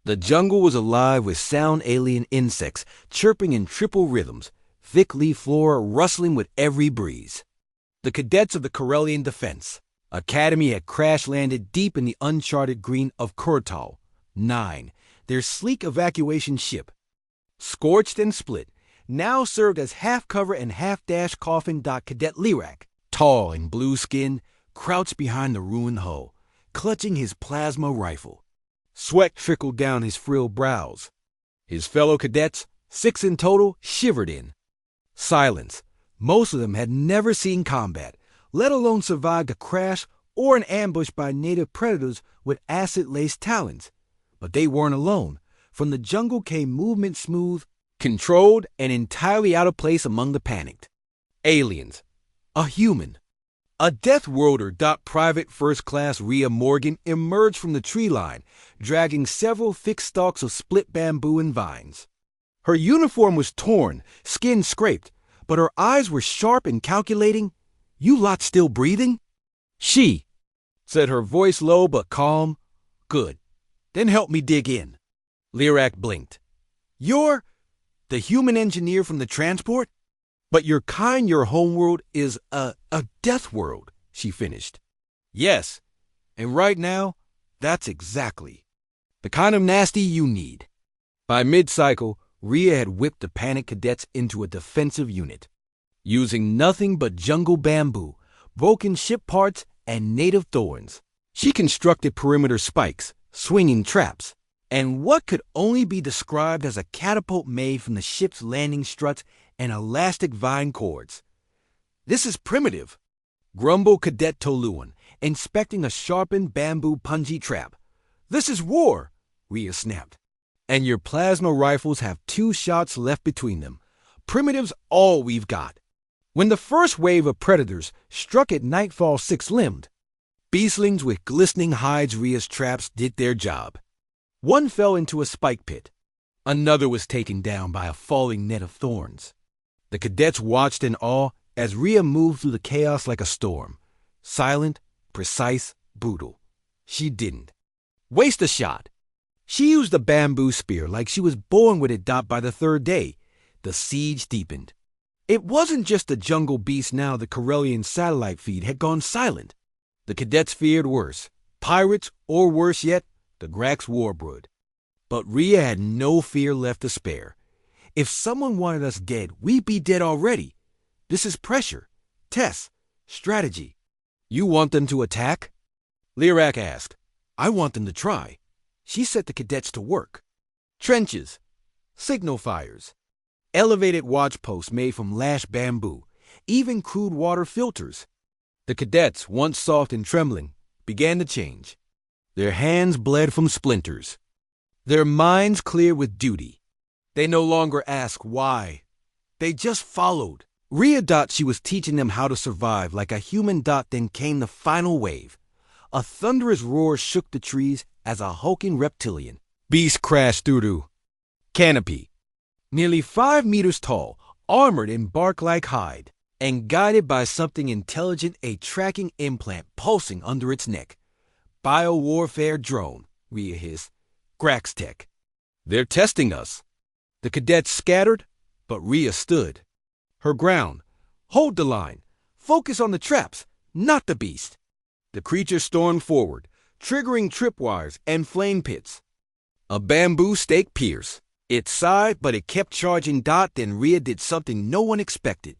The jungle was alive with sound alien insects chirping in triple rhythms, thick leaf flora rustling with every breeze. The cadets of the Corellian Defense Academy had crash-landed deep in the uncharted green of Kurtal 9, their sleek evacuation ship. Scorched and split, now served as half-cover and half-dash coffin. Cadet Lirak, tall and blue-skinned, crouched behind the ruined hull, clutching his plasma rifle. Sweat trickled down his frilled brows. His fellow cadets, 6 in total, shivered in silence. Most of them had never seen combat, let alone survived a crash or an ambush by native predators with acid-laced talons. But they weren't alone. From the jungle came movement smooth, controlled, and entirely out of place among the panicked aliens. A human. A Deathworlder. Private First Class Rhea Morgan emerged from the tree line, dragging several thick stalks of split bamboo and vines. Her uniform was torn, skin scraped, but her eyes were sharp and calculating. "You lot still breathing?" "She," said her voice low but calm. "Good. Then help me dig in." Lirak blinked. "You're the human engineer from the transport? But your homeworld is a death world," she finished. "Yes, and right now, that's exactly the kind of nasty you need." By mid-cycle, Rhea had whipped the panicked cadets into a defensive unit. Using nothing but jungle bamboo, broken ship parts, and native thorns, she constructed perimeter spikes, swinging traps, and what could only be described as a catapult made from the ship's landing struts and elastic vine cords. "This is primitive," grumbled Cadet Toluan, inspecting a sharpened bamboo punji trap. "This is war," Rhea snapped. "And your plasma rifles have 2 shots left between them. Primitive's all we've got." When the first wave of predators struck at nightfall 6-limbed, beastlings with glistening hides, Rhea's traps did their job. One fell into a spike pit. Another was taken down by a falling net of thorns. The cadets watched in awe as Rhea moved through the chaos like a storm. Silent, precise, brutal. She didn't waste a shot. She used the bamboo spear like she was born with it. By the 3rd day, the siege deepened. It wasn't just the jungle beast now. The Corellian satellite feed had gone silent. The cadets feared worse. Pirates, or worse yet, the Grax warbrood. But Rhea had no fear left to spare. If someone wanted us dead, we'd be dead already. This is pressure, test, strategy. "You want them to attack?" Lirak asked. "I want them to try." She set the cadets to work. Trenches, signal fires, elevated watch posts made from lashed bamboo, even crude water filters. The cadets, once soft and trembling, began to change. Their hands bled from splinters. Their minds clear with duty. They no longer asked why. They just followed. Rhea. She was teaching them how to survive like a human. Then came the final wave. A thunderous roar shook the trees as a hulking reptilian beast crashed through the canopy. Nearly 5 meters tall, armored in bark-like hide, and guided by something intelligent, a tracking implant pulsing under its neck. "Biowarfare drone," Rhea hissed. "Grax tech. They're testing us." The cadets scattered, but Rhea stood her ground. "Hold the line. Focus on the traps, not the beast." The creature stormed forward, triggering tripwires and flame pits. A bamboo stake pierced its side, but it kept charging. Then Rhea did something no one expected.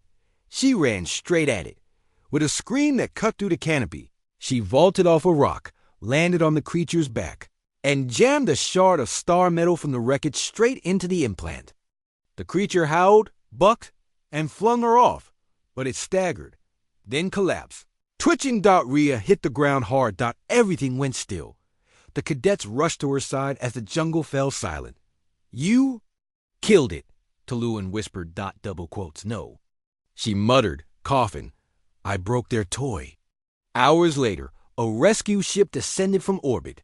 She ran straight at it. With a scream that cut through the canopy, she vaulted off a rock, landed on the creature's back, and jammed a shard of star metal from the wreckage straight into the implant. The creature howled, bucked, and flung her off, but it staggered, then collapsed. Twitching. Rhea hit the ground hard. Everything went still. The cadets rushed to her side as the jungle fell silent. "You killed it," Toluan whispered. Double quotes, "No." She muttered, coughing. "I broke their toy." Hours later, a rescue ship descended from orbit.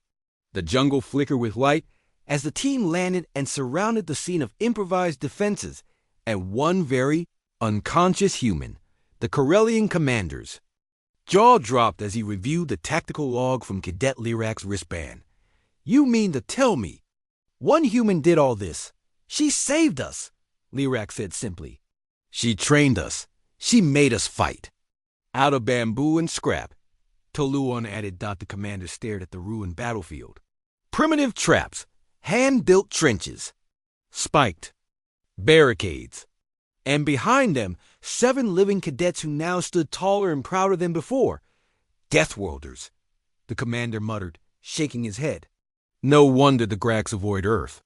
The jungle flickered with light as the team landed and surrounded the scene of improvised defenses and one very unconscious human, the Corellian commander's jaw dropped as he reviewed the tactical log from Cadet Lirak's wristband. "You mean to tell me One human did all this. She saved us, Lirak said simply. She trained us. She made us fight. Out of bamboo and scrap, Toluon added. The commander stared at the ruined battlefield. Primitive traps, hand-built trenches, spiked barricades, and behind them, 7 living cadets who now stood taller and prouder than before. Deathworlders, the commander muttered, shaking his head. No wonder the Grags avoid Earth.